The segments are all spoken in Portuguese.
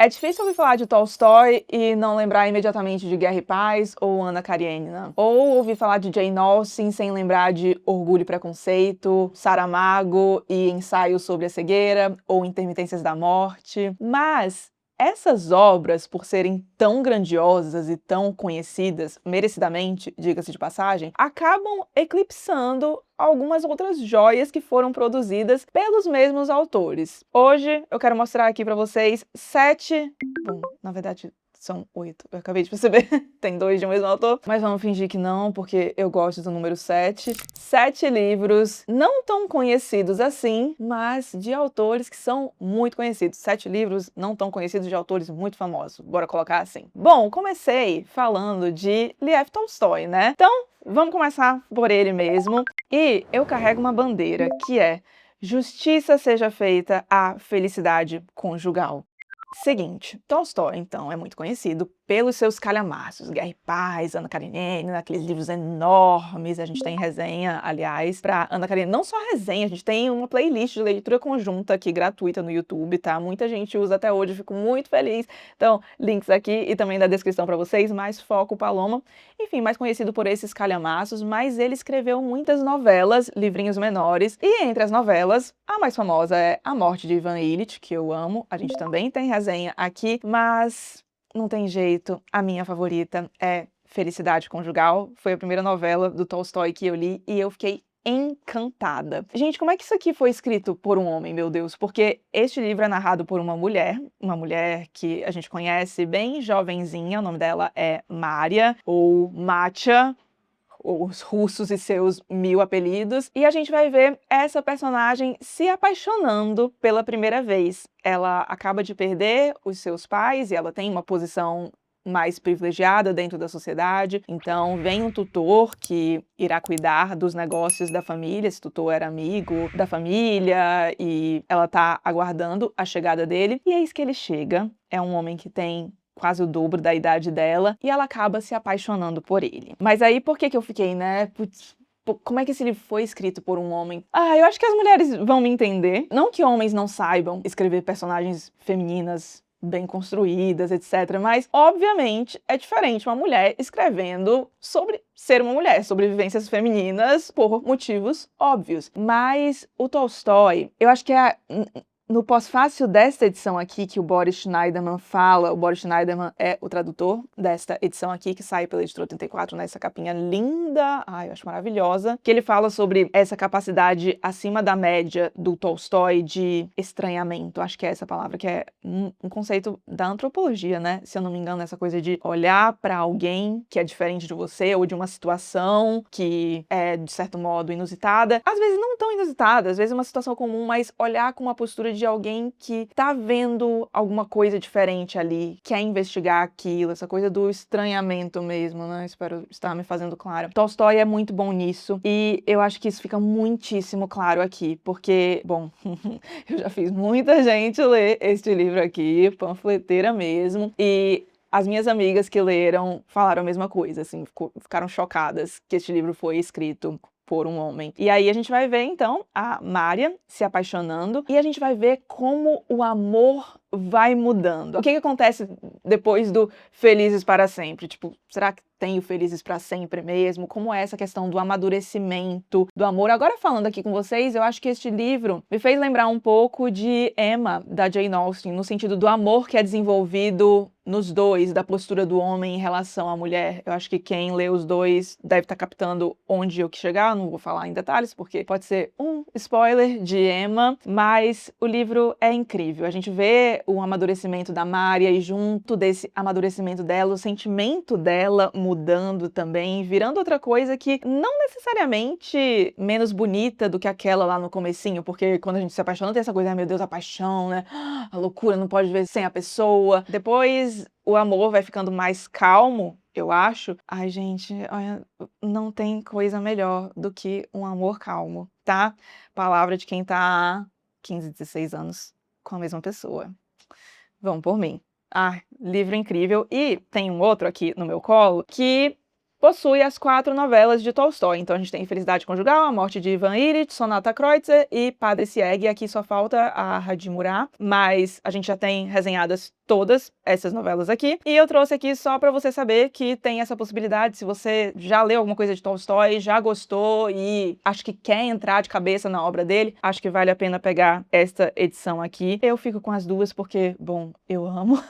É difícil ouvir falar de Tolstói e não lembrar imediatamente de Guerra e Paz ou Ana Karenina. Ou ouvir falar de Jane Austen sem lembrar de Orgulho e Preconceito, Saramago e Ensaio sobre a Cegueira ou Intermitências da Morte. Mas essas obras, por serem tão grandiosas e tão conhecidas, merecidamente, diga-se de passagem, acabam eclipsando algumas outras joias que foram produzidas pelos mesmos autores. Hoje eu quero mostrar aqui pra vocês 7... Bom, na verdade são 8, eu acabei de perceber. Tem 2 de um mesmo autor, mas vamos fingir que não, porque eu gosto do número 7. 7 livros não tão conhecidos assim, mas de autores que são muito conhecidos. 7 livros não tão conhecidos de autores muito famosos, bora colocar assim. Bom, comecei falando de Lev Tolstói, né? Então, vamos começar por ele mesmo. E eu carrego uma bandeira, que é: justiça seja feita à felicidade conjugal. Seguinte, Tolstói, então, é muito conhecido pelos seus calhamaços, Guerra e Paz, Ana Karenina, aqueles livros enormes. A gente tem resenha, aliás, pra Ana Karenina. Não só resenha, a gente tem uma playlist de leitura conjunta aqui, gratuita no YouTube, tá? Muita gente usa até hoje, eu fico muito feliz. Então, links aqui e também na descrição pra vocês, mais foco Paloma. Enfim, mais conhecido por esses calhamaços, mas ele escreveu muitas novelas, livrinhos menores, e entre as novelas, a mais famosa é A Morte de Ivan Ilitch, que eu amo. A gente também tem resenha aqui, mas não tem jeito, a minha favorita é Felicidade Conjugal. Foi a primeira novela do Tolstói que eu li e eu fiquei encantada. Gente, como é que isso aqui foi escrito por um homem, meu Deus? Porque este livro é narrado por uma mulher que a gente conhece bem jovenzinha, o nome dela é Mária, ou Matya, os russos e seus 1000 apelidos, e a gente vai ver essa personagem se apaixonando pela primeira vez. Ela acaba de perder os seus pais e ela tem uma posição mais privilegiada dentro da sociedade, então vem um tutor que irá cuidar dos negócios da família. Esse tutor era amigo da família e ela tá aguardando a chegada dele, e eis que ele chega. É um homem que tem quase o dobro da idade dela, e ela acaba se apaixonando por ele. Mas aí, por que eu fiquei, né? Putz, como é que esse livro foi escrito por um homem? Eu acho que as mulheres vão me entender. Não que homens não saibam escrever personagens femininas bem construídas, etc. Mas, obviamente, é diferente uma mulher escrevendo sobre ser uma mulher, sobre vivências femininas, por motivos óbvios. Mas o Tolstói, eu acho que no pós-fácil desta edição aqui, que o Boris Schneiderman fala, o Boris Schneiderman é o tradutor desta edição aqui, que sai pela Editora 34, nessa capinha linda, eu acho maravilhosa, que ele fala sobre essa capacidade acima da média do Tolstói de estranhamento. Acho que é essa palavra, que é um conceito da antropologia, né? Se eu não me engano, essa coisa de olhar pra alguém que é diferente de você, ou de uma situação que é, de certo modo, inusitada. Às vezes não tão inusitada, às vezes uma situação comum, mas olhar com uma postura de alguém que tá vendo alguma coisa diferente ali, quer investigar aquilo, essa coisa do estranhamento mesmo, né? Espero estar me fazendo claro. Tolstói é muito bom nisso, e eu acho que isso fica muitíssimo claro aqui, porque, bom, eu já fiz muita gente ler este livro aqui, panfleteira mesmo, e as minhas amigas que leram falaram a mesma coisa, assim, ficaram chocadas que este livro foi escrito por um homem. E aí a gente vai ver, então, a Mária se apaixonando, e a gente vai ver como o amor vai mudando. O que acontece depois do Felizes para Sempre? Tipo, será que tem o Felizes para Sempre mesmo? Como é essa questão do amadurecimento, do amor? Agora, falando aqui com vocês, eu acho que este livro me fez lembrar um pouco de Emma, da Jane Austen, no sentido do amor que é desenvolvido nos dois, da postura do homem em relação à mulher. Eu acho que quem lê os dois deve estar captando onde eu quis chegar. Não vou falar em detalhes, porque pode ser um spoiler de Emma, mas o livro é incrível. A gente vê o amadurecimento da Mária, e junto desse amadurecimento dela, o sentimento dela mudando também, virando outra coisa que não necessariamente menos bonita do que aquela lá no comecinho, porque quando a gente se apaixona tem essa coisa, meu Deus, a paixão, né? A loucura, não pode ver sem a pessoa. Depois o amor vai ficando mais calmo, eu acho. Ai, gente, olha, não tem coisa melhor do que um amor calmo, tá? Palavra de quem tá há 15, 16 anos com a mesma pessoa. Vão por mim. Livro incrível. E tem um outro aqui no meu colo que possui as 4 novelas de Tolstói. Então a gente tem Felicidade Conjugal, A Morte de Ivan Ilitch, Sonata Kreutzer e Padre Cieg. Aqui só falta a Radimurá, mas a gente já tem resenhadas todas essas novelas aqui, e eu trouxe aqui só para você saber que tem essa possibilidade. Se você já leu alguma coisa de Tolstói, já gostou e acho que quer entrar de cabeça na obra dele, acho que vale a pena pegar esta edição aqui. Eu fico com as duas porque, bom, eu amo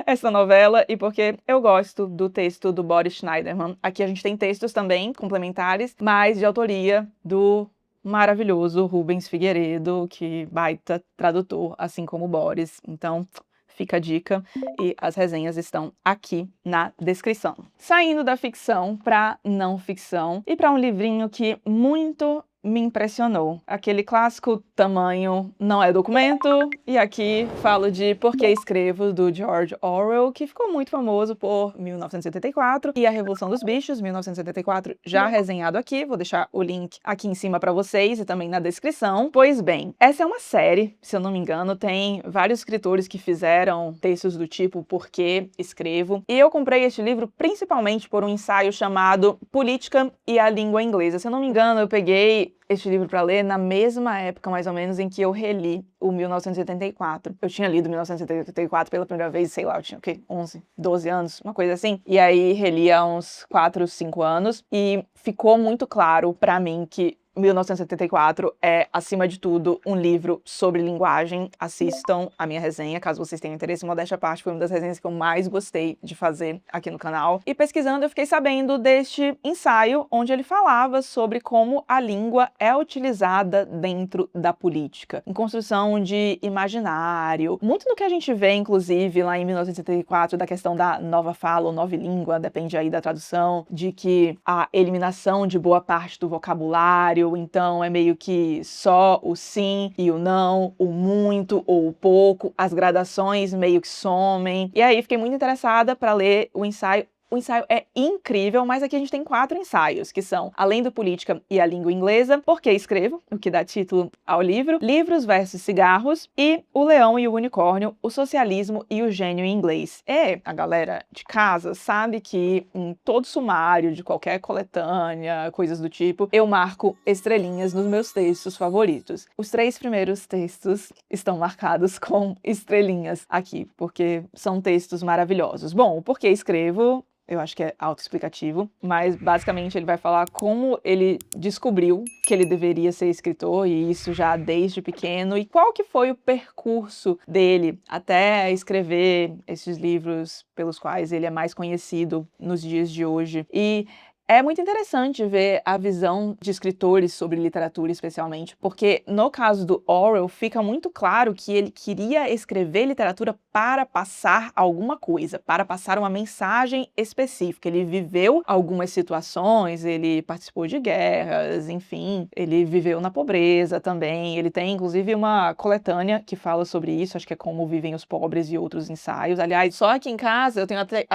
essa novela e porque eu gosto do texto do Boris Schneiderman. Aqui a gente tem textos também complementares, mas de autoria do maravilhoso Rubens Figueiredo, que baita tradutor, assim como o Boris. Então, fica a dica e as resenhas estão aqui na descrição. Saindo da ficção para não ficção e para um livrinho que muito me impressionou. Aquele clássico tamanho não é documento, e aqui falo de Por que Escrevo, do George Orwell, que ficou muito famoso por 1984 e A Revolução dos Bichos, 1984, já resenhado aqui. Vou deixar o link aqui em cima para vocês e também na descrição. Pois bem, essa é uma série, se eu não me engano, tem vários escritores que fizeram textos do tipo Por que Escrevo, e eu comprei este livro principalmente por um ensaio chamado Política e a Língua Inglesa. Se eu não me engano, eu peguei este livro para ler na mesma época, mais ou menos, em que eu reli o 1984. Eu tinha lido 1984 pela primeira vez, sei lá, eu tinha o quê? 11, 12 anos, uma coisa assim. E aí reli há uns 4, 5 anos e ficou muito claro para mim que 1974 é, acima de tudo, um livro sobre linguagem. Assistam a minha resenha, caso vocês tenham interesse. Modéstia à parte, foi uma das resenhas que eu mais gostei de fazer aqui no canal. E pesquisando, eu fiquei sabendo deste ensaio, onde ele falava sobre como a língua é utilizada dentro da política, em construção de imaginário. Muito do que a gente vê, inclusive, lá em 1974, da questão da nova fala ou nova língua, depende aí da tradução, de que a eliminação de boa parte do vocabulário, então é meio que só o sim e o não, o muito ou o pouco, as gradações meio que somem. E aí fiquei muito interessada para ler o ensaio. O ensaio é incrível, mas aqui a gente tem 4 ensaios, que são Além do Política e a Língua Inglesa, Por que Escrevo, o que dá título ao livro, Livros versus Cigarros e O Leão e o Unicórnio, o Socialismo e o Gênio em Inglês. E a galera de casa sabe que em todo sumário de qualquer coletânea, coisas do tipo, eu marco estrelinhas nos meus textos favoritos. Os 3 primeiros textos estão marcados com estrelinhas aqui, porque são textos maravilhosos. Bom, o Por que Escrevo, eu acho que é autoexplicativo, mas basicamente ele vai falar como ele descobriu que ele deveria ser escritor, e isso já desde pequeno, e qual que foi o percurso dele até escrever esses livros pelos quais ele é mais conhecido nos dias de hoje. E é muito interessante ver a visão de escritores sobre literatura, especialmente, porque no caso do Orwell fica muito claro que ele queria escrever literatura para passar alguma coisa, para passar uma mensagem específica. Ele viveu algumas situações, ele participou de guerras, enfim, ele viveu na pobreza também. Ele tem, inclusive, uma coletânea que fala sobre isso, acho que é Como Vivem os Pobres e Outros Ensaios. Aliás, só aqui em casa eu tenho até...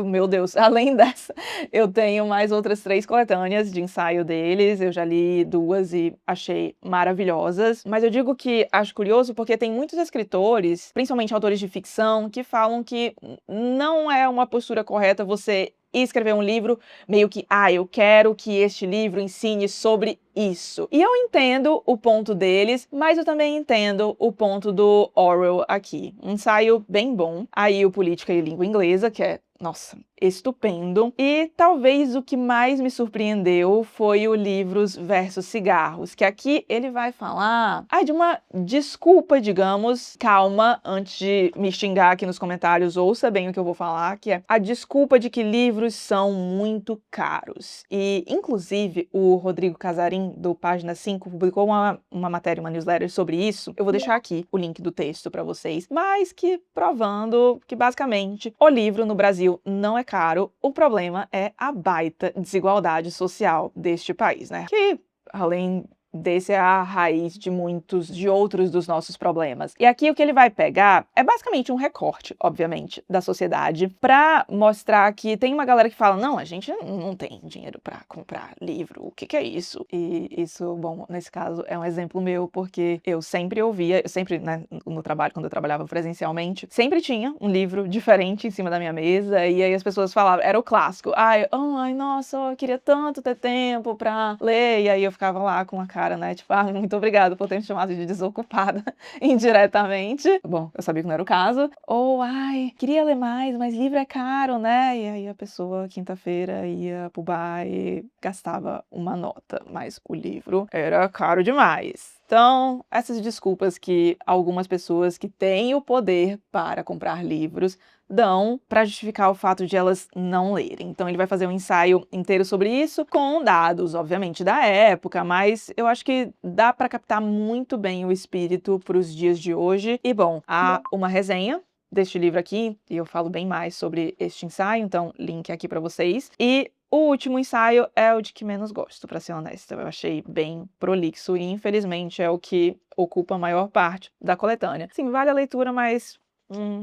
Meu Deus, além dessa, eu tenho mais outras 3 coletâneas de ensaio deles. Eu já li 2 e achei maravilhosas. Mas eu digo que acho curioso porque tem muitos escritores, principalmente autores de ficção, que falam que não é uma postura correta você escrever um livro meio que, eu quero que este livro ensine sobre isso. E eu entendo o ponto deles, mas eu também entendo o ponto do Orwell aqui. Um ensaio bem bom. Aí o Política e Língua Inglesa, que é, nossa, estupendo. E talvez o que mais me surpreendeu foi o Livros versus Cigarros, que aqui ele vai falar de uma desculpa, digamos. Calma, antes de me xingar aqui nos comentários, ouça bem o que eu vou falar, que é a desculpa de que livros são muito caros. E, inclusive, o Rodrigo Casarim, do Página 5, publicou uma matéria, uma newsletter sobre isso. Eu vou deixar aqui o link do texto para vocês, mas que provando que, basicamente, o livro no Brasil não é caro, o problema é a baita desigualdade social deste país, né? Que, além desse, é a raiz de muitos de outros dos nossos problemas. E aqui o que ele vai pegar é basicamente um recorte, obviamente, da sociedade, pra mostrar que tem uma galera que fala, não, a gente não tem dinheiro pra comprar livro, o que é isso? E isso, bom, nesse caso é um exemplo meu, porque eu sempre ouvia, né, no trabalho, quando eu trabalhava presencialmente, sempre tinha um livro diferente em cima da minha mesa, e aí as pessoas falavam, era o clássico, ai, nossa, eu queria tanto ter tempo pra ler, e aí eu ficava lá com a cara cara, né? Tipo, muito obrigada por ter me chamado de desocupada indiretamente. Bom, eu sabia que não era o caso. Ou, ai, queria ler mais, mas livro é caro, né? E aí a pessoa, quinta-feira, ia pro bar e gastava uma nota, mas o livro era caro demais. Então, essas desculpas que algumas pessoas que têm o poder para comprar livros dão para justificar o fato de elas não lerem. Então, ele vai fazer um ensaio inteiro sobre isso, com dados, obviamente, da época, mas eu acho que dá para captar muito bem o espírito para os dias de hoje. E, bom, há uma resenha deste livro aqui, e eu falo bem mais sobre este ensaio, então link aqui para vocês. E o último ensaio é o de que menos gosto, pra ser honesta. Eu achei bem prolixo e, infelizmente, é o que ocupa a maior parte da coletânea. Sim, vale a leitura, mas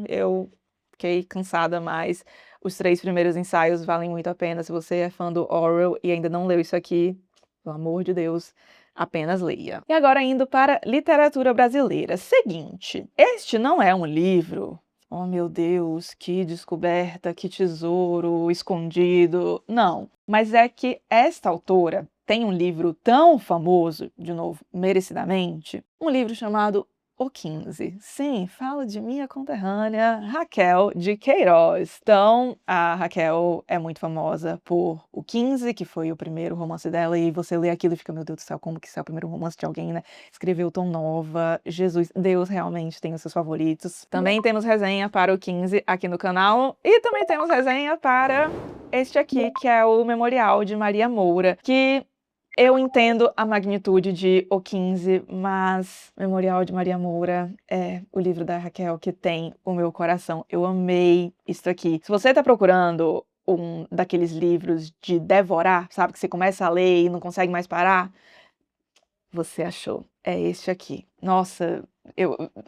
eu fiquei cansada, mas os 3 primeiros ensaios valem muito a pena. Se você é fã do Orwell e ainda não leu isso aqui, pelo amor de Deus, apenas leia. E agora indo para literatura brasileira. Seguinte, este não é um livro... Oh, meu Deus, que descoberta, que tesouro escondido. Não, mas é que esta autora tem um livro tão famoso, de novo, merecidamente, um livro chamado O 15. Sim, falo de minha conterrânea Raquel de Queiroz. Então, a Raquel é muito famosa por O 15, que foi o primeiro romance dela, e você lê aquilo e fica, meu Deus do céu, como que isso é o primeiro romance de alguém, né? Escreveu tão nova, Jesus, Deus realmente tem os seus favoritos. Também temos resenha para O 15 aqui no canal, e também temos resenha para este aqui, que é o Memorial de Maria Moura, que... eu entendo a magnitude de O 15, mas Memorial de Maria Moura é o livro da Raquel que tem o meu coração. Eu amei isso aqui. Se você tá procurando um daqueles livros de devorar, sabe, que você começa a ler e não consegue mais parar, você achou. É este aqui. Nossa,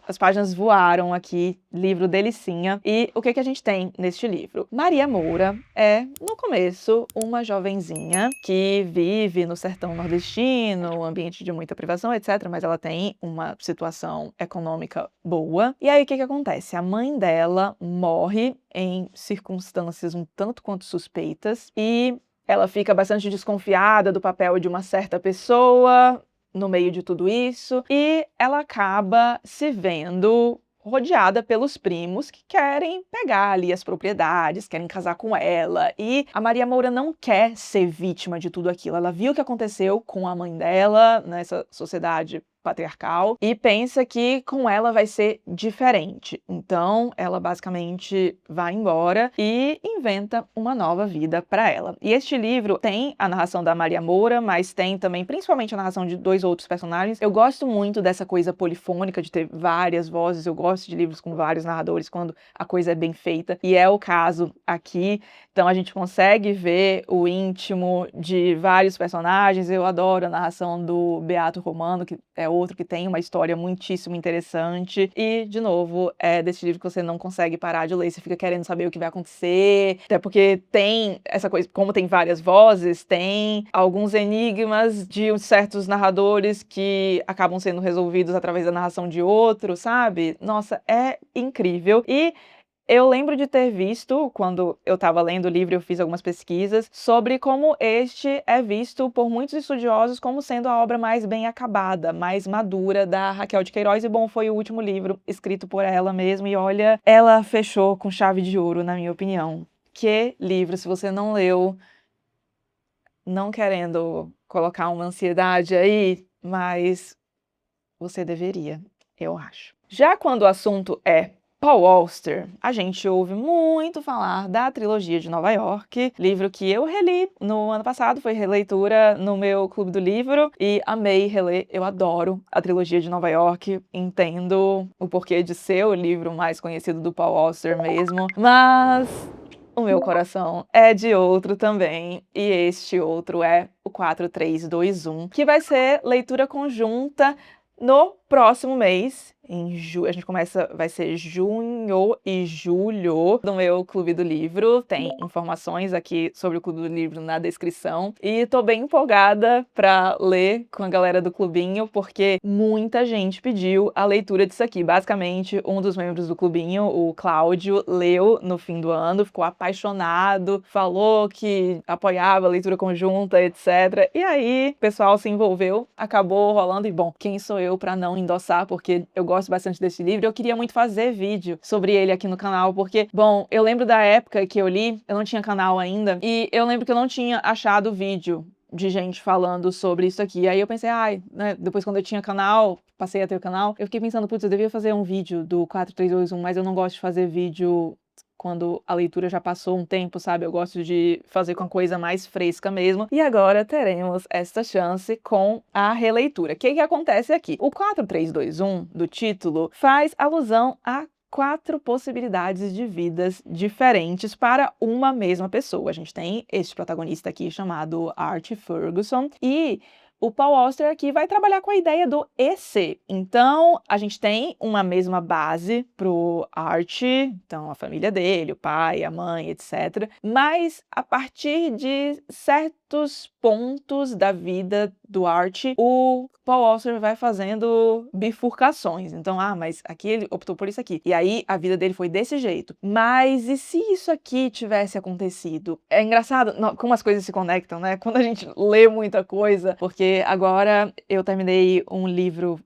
as páginas voaram aqui, livro delicinha. E o que que a gente tem neste livro? Maria Moura é, no começo, uma jovenzinha que vive no sertão nordestino, um ambiente de muita privação, etc. Mas ela tem uma situação econômica boa. E aí, o que que acontece? A mãe dela morre em circunstâncias um tanto quanto suspeitas e ela fica bastante desconfiada do papel de uma certa pessoa no meio de tudo isso, e ela acaba se vendo rodeada pelos primos que querem pegar ali as propriedades, querem casar com ela, e a Maria Moura não quer ser vítima de tudo aquilo. Ela viu o que aconteceu com a mãe dela nessa sociedade patriarcal e pensa que com ela vai ser diferente. Então, ela basicamente vai embora e inventa uma nova vida para ela. E este livro tem a narração da Maria Moura, mas tem também principalmente a narração de 2 outros personagens. Eu gosto muito dessa coisa polifônica de ter várias vozes. Eu gosto de livros com vários narradores quando a coisa é bem feita, e é o caso aqui. Então a gente consegue ver o íntimo de vários personagens. Eu adoro a narração do Beato Romano, que é outro que tem uma história muitíssimo interessante. E, de novo, é desse livro que você não consegue parar de ler, você fica querendo saber o que vai acontecer. Até porque tem essa coisa, como tem várias vozes, tem alguns enigmas de certos narradores que acabam sendo resolvidos através da narração de outros, sabe? Nossa, é incrível. E eu lembro de ter visto, quando eu estava lendo o livro, eu fiz algumas pesquisas sobre como este é visto por muitos estudiosos como sendo a obra mais bem acabada, mais madura da Raquel de Queiroz, e bom, foi o último livro escrito por ela mesma, e olha, ela fechou com chave de ouro, na minha opinião. Que livro, se você não leu, não querendo colocar uma ansiedade aí, mas você deveria, eu acho. Já quando o assunto é Paul Auster, a gente ouve muito falar da trilogia de Nova York, livro que eu reli no ano passado, foi releitura no meu clube do livro e amei reler. Eu adoro a trilogia de Nova York, entendo o porquê de ser o livro mais conhecido do Paul Auster mesmo, mas o meu coração é de outro também, e este outro é o 4321, que vai ser leitura conjunta no próximo mês, a gente vai ser junho e julho do meu Clube do Livro. Tem informações aqui sobre o Clube do Livro na descrição. E tô bem empolgada pra ler com a galera do clubinho, porque muita gente pediu a leitura disso aqui. Basicamente, um dos membros do clubinho, o Cláudio, leu no fim do ano, ficou apaixonado, falou que apoiava a leitura conjunta, etc. E aí, o pessoal se envolveu, acabou rolando. E bom, quem sou eu pra não endossar, porque eu gosto bastante desse livro. Eu queria muito fazer vídeo sobre ele aqui no canal, porque, bom, eu lembro da época que eu li, eu não tinha canal ainda, e eu lembro que eu não tinha achado vídeo de gente falando sobre isso aqui. Aí eu pensei, né, depois quando eu tinha canal, passei a ter o canal, eu fiquei pensando, putz, eu devia fazer um vídeo do 4321, mas eu não gosto de fazer vídeo quando a leitura já passou um tempo, sabe? Eu gosto de fazer com a coisa mais fresca mesmo. E agora teremos esta chance com a releitura. O que acontece aqui? O 4321 do título faz alusão a 4 possibilidades de vidas diferentes para uma mesma pessoa. A gente tem este protagonista aqui chamado Art Ferguson e o Paul Auster aqui vai trabalhar com a ideia do e se. Então, a gente tem uma mesma base pro Art, então a família dele, o pai, a mãe, etc. Mas a partir de certos pontos da vida do Art, o Paul Auster vai fazendo bifurcações. Então, mas aqui ele optou por isso aqui. E aí a vida dele foi desse jeito. Mas e se isso aqui tivesse acontecido? É engraçado como as coisas se conectam, né? Quando a gente lê muita coisa, porque agora eu terminei um livro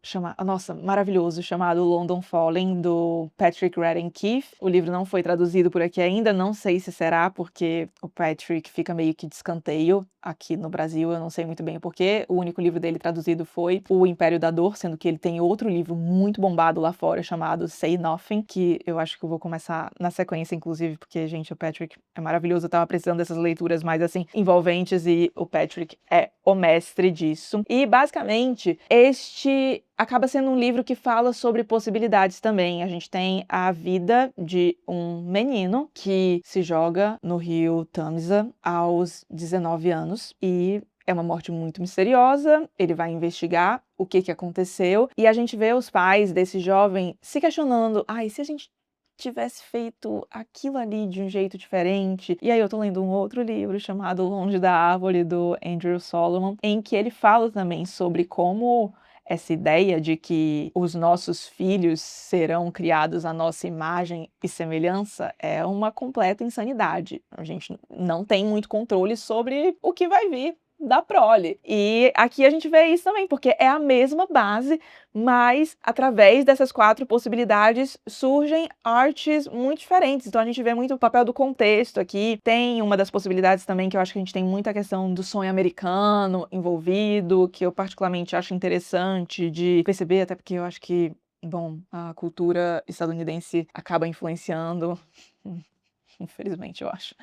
maravilhoso, chamado London Falling, do Patrick Radden Keefe. O livro não foi traduzido por aqui ainda, não sei se será, porque o Patrick fica meio que de escanteio aqui no Brasil, eu não sei muito bem o porquê. O único livro dele traduzido foi O Império da Dor, sendo que ele tem outro livro muito bombado lá fora, chamado Say Nothing, que eu acho que eu vou começar na sequência, inclusive, porque, gente, o Patrick é maravilhoso. Eu tava precisando dessas leituras mais, assim, envolventes, e o Patrick é o mestre disso. E, basicamente, este acaba sendo um livro que fala sobre possibilidades também. A gente tem a vida de um menino que se joga no rio Tamisa aos 19 anos e é uma morte muito misteriosa. Ele vai investigar o que aconteceu e a gente vê os pais desse jovem se questionando: e se a gente tivesse feito aquilo ali de um jeito diferente? E aí eu tô lendo um outro livro chamado Longe da Árvore, do Andrew Solomon, em que ele fala também sobre como essa ideia de que os nossos filhos serão criados à nossa imagem e semelhança é uma completa insanidade. A gente não tem muito controle sobre o que vai vir da prole. E aqui a gente vê isso também, porque é a mesma base, mas através dessas 4 possibilidades surgem artes muito diferentes. Então a gente vê muito o papel do contexto aqui. Tem uma das possibilidades também que eu acho que a gente tem muita questão do sonho americano envolvido, que eu particularmente acho interessante de perceber, até porque eu acho que, bom, a cultura estadunidense acaba influenciando. Infelizmente, eu acho.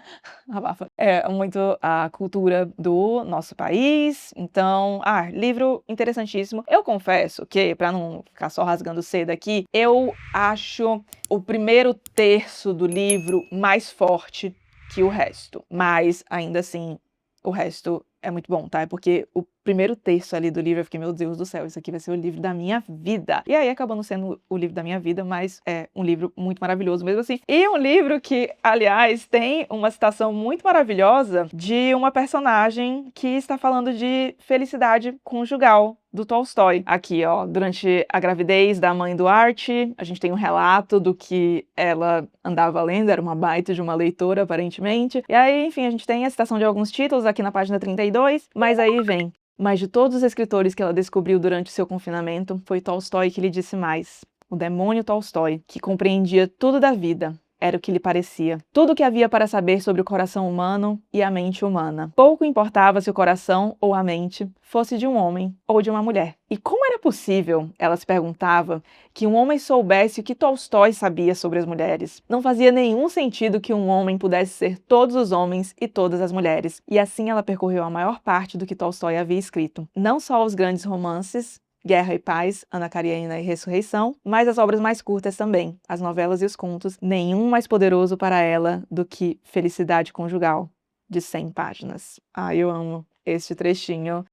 Abafa. É muito a cultura do nosso país. Então, livro interessantíssimo. Eu confesso que, para não ficar só rasgando seda aqui, eu acho o primeiro terço do livro mais forte que o resto. Mas, ainda assim, o resto é muito bom, tá? É porque o primeiro terço ali do livro eu fiquei, meu Deus do céu, isso aqui vai ser o livro da minha vida. E aí acabou não sendo o livro da minha vida, mas é um livro muito maravilhoso mesmo assim. E um livro que, aliás, tem uma citação muito maravilhosa de uma personagem que está falando de felicidade conjugal do Tolstói. Aqui, ó, durante a gravidez da mãe do Art, a gente tem um relato do que ela andava lendo, era uma baita de uma leitora, aparentemente. E aí, enfim, a gente tem a citação de alguns títulos aqui na página 32, mas aí vem: mas de todos os escritores que ela descobriu durante o seu confinamento, foi Tolstói que lhe disse mais. O demônio Tolstói, que compreendia tudo da vida, era o que lhe parecia. Tudo o que havia para saber sobre o coração humano e a mente humana. Pouco importava se o coração ou a mente fosse de um homem ou de uma mulher. E como era possível, ela se perguntava, que um homem soubesse o que Tolstói sabia sobre as mulheres? Não fazia nenhum sentido que um homem pudesse ser todos os homens e todas as mulheres. E assim ela percorreu a maior parte do que Tolstói havia escrito. Não só os grandes romances, Guerra e Paz, Ana Karenina e Ressurreição, mas as obras mais curtas também, as novelas e os contos, nenhum mais poderoso para ela do que Felicidade Conjugal, de 100 páginas. Eu amo este trechinho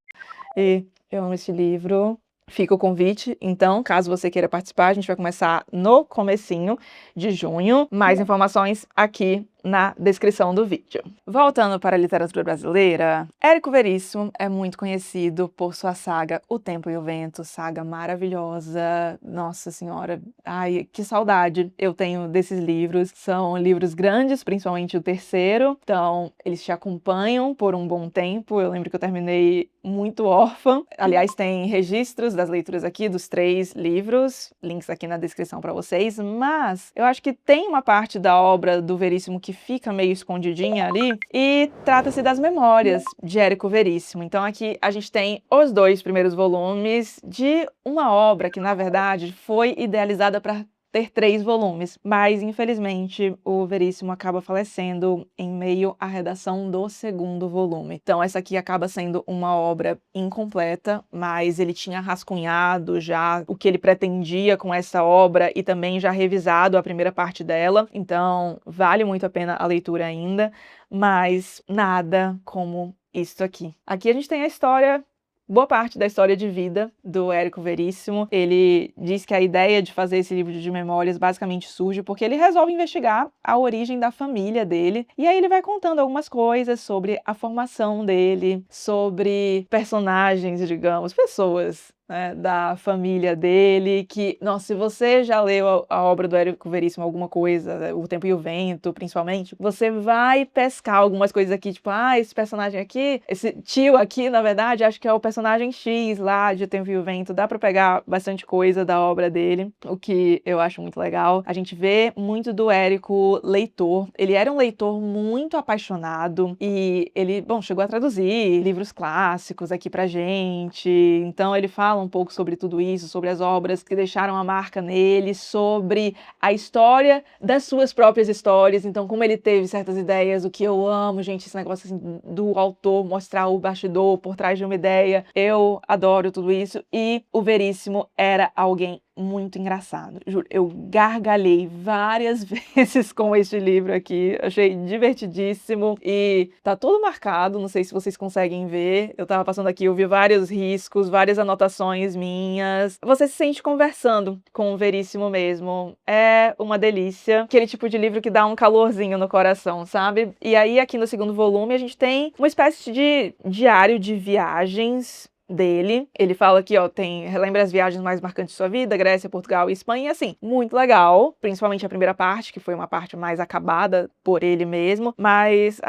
e eu amo este livro. Fica o convite, então, caso você queira participar, a gente vai começar no comecinho de junho. Mais informações aqui na descrição do vídeo. Voltando para a literatura brasileira, Érico Veríssimo é muito conhecido por sua saga O Tempo e o Vento, saga maravilhosa. Nossa Senhora, ai, que saudade eu tenho desses livros. São livros grandes, principalmente o terceiro, então eles te acompanham por um bom tempo. Eu lembro que eu terminei muito órfã. Aliás, tem registros das leituras aqui dos 3 livros, links aqui na descrição para vocês, mas eu acho que tem uma parte da obra do Veríssimo que fica meio escondidinha ali, e trata-se das memórias de Érico Veríssimo. Então aqui a gente tem os 2 primeiros volumes de uma obra que, na verdade, foi idealizada para ter 3 volumes, mas infelizmente o Veríssimo acaba falecendo em meio à redação do segundo volume. Então essa aqui acaba sendo uma obra incompleta, mas ele tinha rascunhado já o que ele pretendia com essa obra e também já revisado a primeira parte dela, então vale muito a pena a leitura ainda, mas nada como isto aqui. Aqui a gente tem a história, boa parte da história de vida do Érico Veríssimo. Ele diz que a ideia de fazer esse livro de memórias basicamente surge porque ele resolve investigar a origem da família dele, e aí ele vai contando algumas coisas sobre a formação dele, sobre personagens, digamos, pessoas, né, da família dele, que, nossa, se você já leu a obra do Érico Veríssimo, alguma coisa, O Tempo e o Vento, principalmente, você vai pescar algumas coisas aqui, tipo, esse personagem aqui, esse tio aqui, na verdade, acho que é o personagem X lá de O Tempo e o Vento. Dá pra pegar bastante coisa da obra dele, o que eu acho muito legal. A gente vê muito do Érico leitor. Ele era um leitor muito apaixonado e ele, bom, chegou a traduzir livros clássicos aqui pra gente, então ele fala um pouco sobre tudo isso, sobre as obras que deixaram a marca nele, sobre a história das suas próprias histórias, então como ele teve certas ideias, o que eu amo, gente, esse negócio assim, do autor mostrar o bastidor por trás de uma ideia, eu adoro tudo isso, e o Veríssimo era alguém muito engraçado, juro, eu gargalhei várias vezes com este livro aqui, achei divertidíssimo e tá todo marcado, não sei se vocês conseguem ver, eu tava passando aqui, eu vi vários riscos, várias anotações minhas, você se sente conversando com o Veríssimo mesmo, é uma delícia, aquele tipo de livro que dá um calorzinho no coração, sabe? E aí aqui no segundo volume a gente tem uma espécie de diário de viagens dele. Ele fala aqui, ó, relembra as viagens mais marcantes de sua vida, Grécia, Portugal e Espanha, e assim, muito legal, principalmente a primeira parte, que foi uma parte mais acabada por ele mesmo, mas,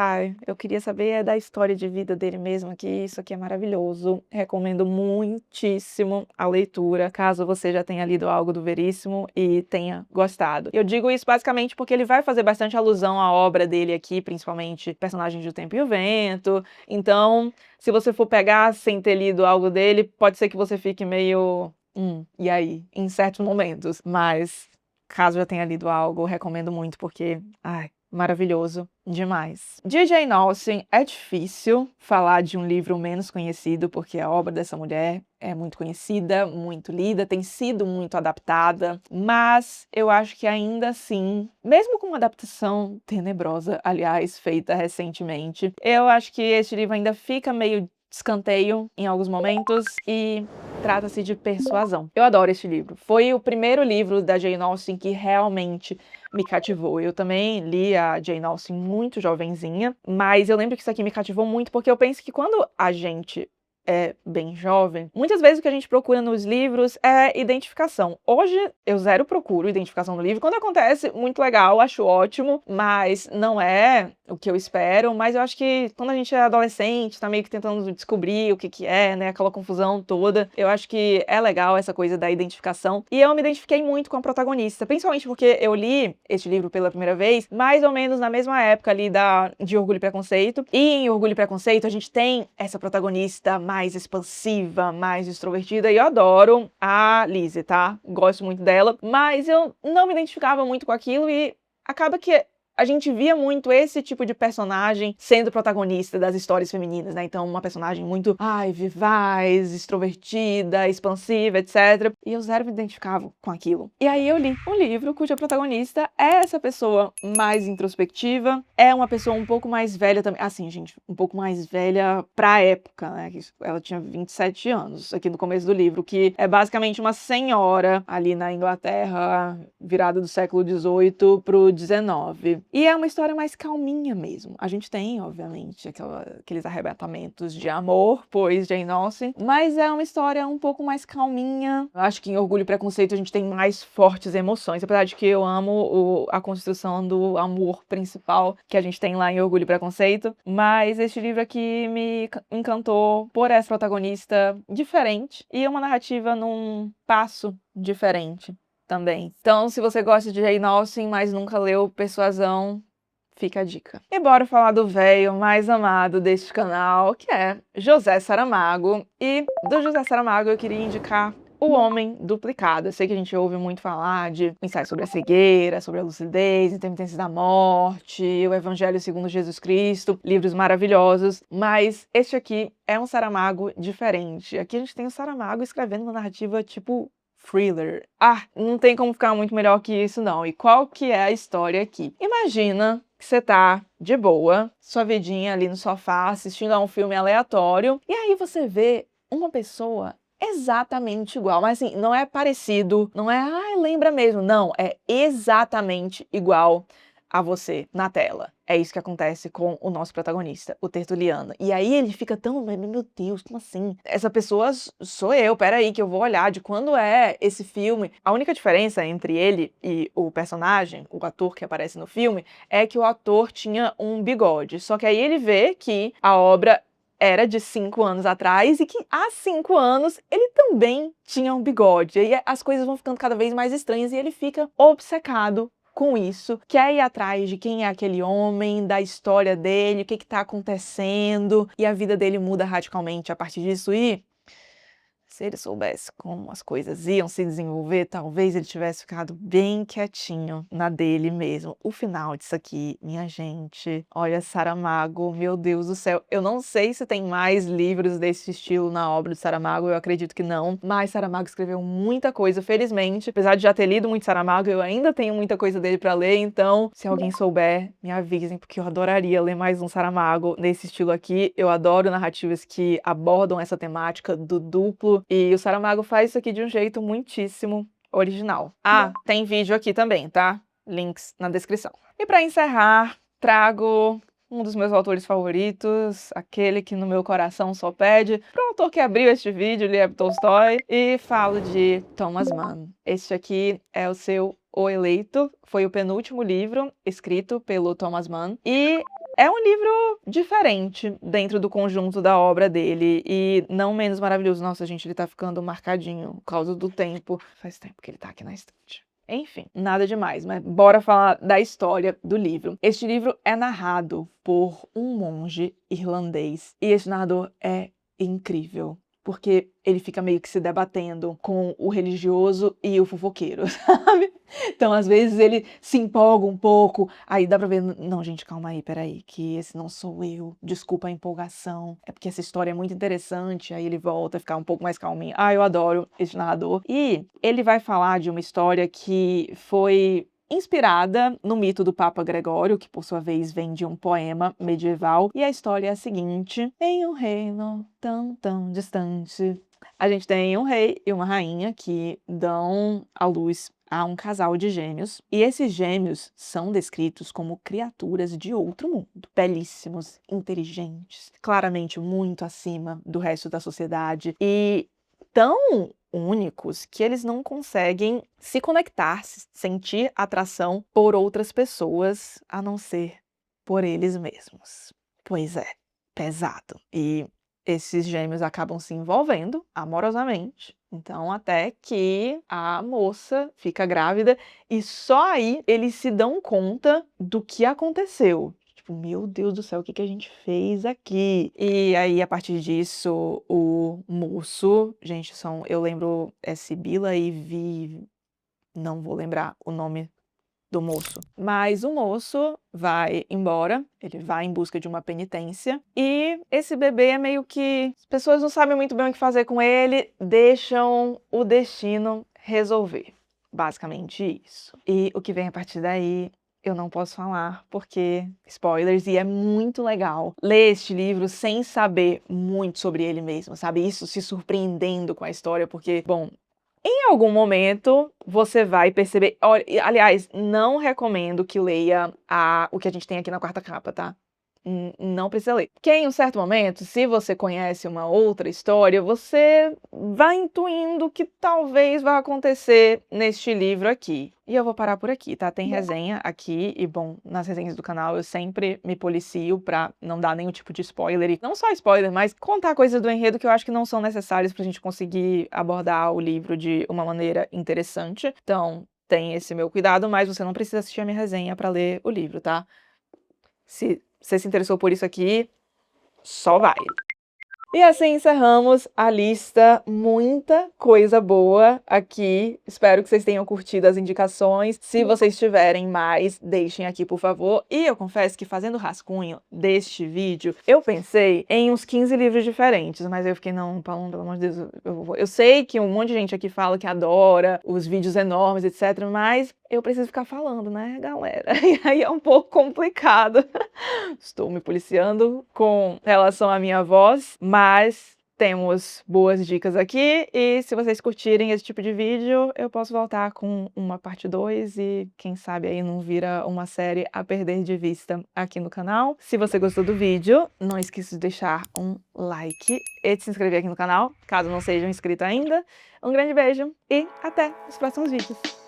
eu queria saber da história de vida dele mesmo aqui, isso aqui é maravilhoso, recomendo muitíssimo a leitura, caso você já tenha lido algo do Veríssimo e tenha gostado. Eu digo isso basicamente porque ele vai fazer bastante alusão à obra dele aqui, principalmente personagens do Tempo e o Vento, então se você for pegar sem ter lido algo dele, pode ser que você fique meio... e aí? Em certos momentos. Mas, caso já tenha lido algo, eu recomendo muito, porque... maravilhoso demais. De Jane Austen é difícil falar de um livro menos conhecido, porque a obra dessa mulher é muito conhecida, muito lida, tem sido muito adaptada, mas eu acho que ainda assim, mesmo com uma adaptação tenebrosa, aliás, feita recentemente, eu acho que este livro ainda fica meio de escanteio em alguns momentos e trata-se de Persuasão. Eu adoro este livro. Foi o primeiro livro da Jane Austen que realmente me cativou. Eu também li a Jane Austen muito jovenzinha, mas eu lembro que isso aqui me cativou muito porque eu penso que quando a gente é bem jovem, muitas vezes o que a gente procura nos livros é identificação. Hoje eu zero procuro identificação no livro. Quando acontece, muito legal, acho ótimo, mas não é o que eu espero. Mas eu acho que quando a gente é adolescente, tá meio que tentando descobrir o que que é, né, aquela confusão toda, eu acho que é legal essa coisa da identificação. E eu me identifiquei muito com a protagonista, principalmente porque eu li este livro pela primeira vez, mais ou menos na mesma época ali de Orgulho e Preconceito. E em Orgulho e Preconceito a gente tem essa protagonista mais expansiva, mais extrovertida, e eu adoro a Lizzie, tá? Gosto muito dela, mas eu não me identificava muito com aquilo e acaba que a gente via muito esse tipo de personagem sendo protagonista das histórias femininas, né? Então, uma personagem muito, vivaz, extrovertida, expansiva, etc. E eu zero me identificava com aquilo. E aí eu li um livro cuja protagonista é essa pessoa mais introspectiva, é uma pessoa um pouco mais velha também. Assim, gente, um pouco mais velha pra época, né? Ela tinha 27 anos aqui no começo do livro, que é basicamente uma senhora ali na Inglaterra, virada do século XVIII pro XIX. E é uma história mais calminha mesmo. A gente tem, obviamente, aqueles arrebatamentos de amor, pois Jane Austen, mas é uma história um pouco mais calminha. Eu acho que em Orgulho e Preconceito a gente tem mais fortes emoções, apesar de que eu amo a construção do amor principal que a gente tem lá em Orgulho e Preconceito, mas este livro aqui me encantou por essa protagonista diferente e uma narrativa num passo diferente também. Então, se você gosta de Jane Austen, mas nunca leu Persuasão, fica a dica. E bora falar do véio mais amado deste canal, que é José Saramago. E do José Saramago eu queria indicar O Homem Duplicado. Eu sei que a gente ouve muito falar de ensaios sobre a cegueira, sobre a lucidez, Intermitência da Morte, o Evangelho segundo Jesus Cristo, livros maravilhosos, mas este aqui é um Saramago diferente. Aqui a gente tem o Saramago escrevendo uma narrativa tipo thriller. Não tem como ficar muito melhor que isso não. E qual que é a história aqui? Imagina que você tá de boa, sua vidinha ali no sofá, assistindo a um filme aleatório, e aí você vê uma pessoa exatamente igual, mas assim, não é parecido, não é, lembra mesmo, não, é exatamente igual a você na tela. É isso que acontece com o nosso protagonista, o Tertuliano. E aí ele fica tão, meu Deus, como assim? Essa pessoa sou eu, peraí que eu vou olhar de quando é esse filme. A única diferença entre ele e o personagem, o ator que aparece no filme, é que o ator tinha um bigode. Só que aí ele vê que a obra era de 5 anos atrás e que há 5 anos ele também tinha um bigode. E aí as coisas vão ficando cada vez mais estranhas e ele fica obcecado com isso, quer ir atrás de quem é aquele homem, da história dele, o que está acontecendo, e a vida dele muda radicalmente a partir disso. E se ele soubesse como as coisas iam se desenvolver, talvez ele tivesse ficado bem quietinho na dele mesmo. O final disso aqui, minha gente, olha, Saramago, meu Deus do céu. Eu não sei se tem mais livros desse estilo na obra de Saramago, eu acredito que não, mas Saramago escreveu muita coisa, felizmente. Apesar de já ter lido muito Saramago, eu ainda tenho muita coisa dele pra ler, então, se alguém souber, me avisem, porque eu adoraria ler mais um Saramago nesse estilo aqui. Eu adoro narrativas que abordam essa temática do duplo, e o Saramago faz isso aqui de um jeito muitíssimo original. Tem vídeo aqui também, tá? Links na descrição. E para encerrar, trago um dos meus autores favoritos, aquele que no meu coração só pede, pro autor que abriu este vídeo, Lev Tolstói, e falo de Thomas Mann. Este aqui é o seu O Eleito, foi o penúltimo livro escrito pelo Thomas Mann, e é um livro diferente dentro do conjunto da obra dele e não menos maravilhoso. Nossa, gente, ele tá ficando marcadinho por causa do tempo. Faz tempo que ele tá aqui na estante. Enfim, nada demais, mas bora falar da história do livro. Este livro é narrado por um monge irlandês e este narrador é incrível, porque ele fica meio que se debatendo com o religioso e o fofoqueiro, sabe? Então, às vezes, ele se empolga um pouco, aí dá pra ver, não, gente, calma aí, peraí, que esse não sou eu, desculpa a empolgação, é porque essa história é muito interessante, aí ele volta a ficar um pouco mais calminho. Eu adoro esse narrador. E ele vai falar de uma história que foi inspirada no mito do Papa Gregório, que por sua vez vem de um poema medieval, e a história é a seguinte: em um reino tão, tão distante, a gente tem um rei e uma rainha que dão à luz a um casal de gêmeos, e esses gêmeos são descritos como criaturas de outro mundo, belíssimos, inteligentes, claramente muito acima do resto da sociedade, e tão únicos que eles não conseguem se conectar, sentir atração por outras pessoas, a não ser por eles mesmos. Pois é, pesado. E esses gêmeos acabam se envolvendo amorosamente, então até que a moça fica grávida e só aí eles se dão conta do que aconteceu. Tipo, meu Deus do céu, o que que a gente fez aqui? E aí, a partir disso, o moço, gente, eu lembro, é Sibila e Vi, não vou lembrar o nome do moço. Mas o moço vai embora, ele vai em busca de uma penitência, e esse bebê é meio que... as pessoas não sabem muito bem o que fazer com ele, deixam o destino resolver. Basicamente isso. E o que vem a partir daí eu não posso falar, porque spoilers, e é muito legal ler este livro sem saber muito sobre ele mesmo, sabe? Isso, se surpreendendo com a história, porque, bom, em algum momento você vai perceber... Olha, aliás, não recomendo que leia o que a gente tem aqui na quarta capa, tá? Não precisa ler. Porque em um certo momento, se você conhece uma outra história, você vai intuindo que talvez vá acontecer neste livro aqui. E eu vou parar por aqui, tá? Tem resenha aqui e, bom, nas resenhas do canal eu sempre me policio pra não dar nenhum tipo de spoiler. E não só spoiler, mas contar coisas do enredo que eu acho que não são necessárias pra gente conseguir abordar o livro de uma maneira interessante. Então, tem esse meu cuidado, mas você não precisa assistir a minha resenha pra ler o livro, tá? Se você se interessou por isso aqui, só vai! E assim encerramos a lista. Muita coisa boa aqui. Espero que vocês tenham curtido as indicações. Se vocês tiverem mais, deixem aqui, por favor. E eu confesso que fazendo o rascunho deste vídeo, eu pensei em uns 15 livros diferentes, mas eu fiquei, não, Paulo, pelo amor de Deus, eu sei que um monte de gente aqui fala que adora os vídeos enormes, etc, mas eu preciso ficar falando, né, galera? E aí é um pouco complicado. Estou me policiando com relação à minha voz, mas temos boas dicas aqui, e se vocês curtirem esse tipo de vídeo, eu posso voltar com uma parte 2 e quem sabe aí não vira uma série a perder de vista aqui no canal. Se você gostou do vídeo, não esqueça de deixar um like e de se inscrever aqui no canal, caso não seja inscrito ainda. Um grande beijo e até os próximos vídeos.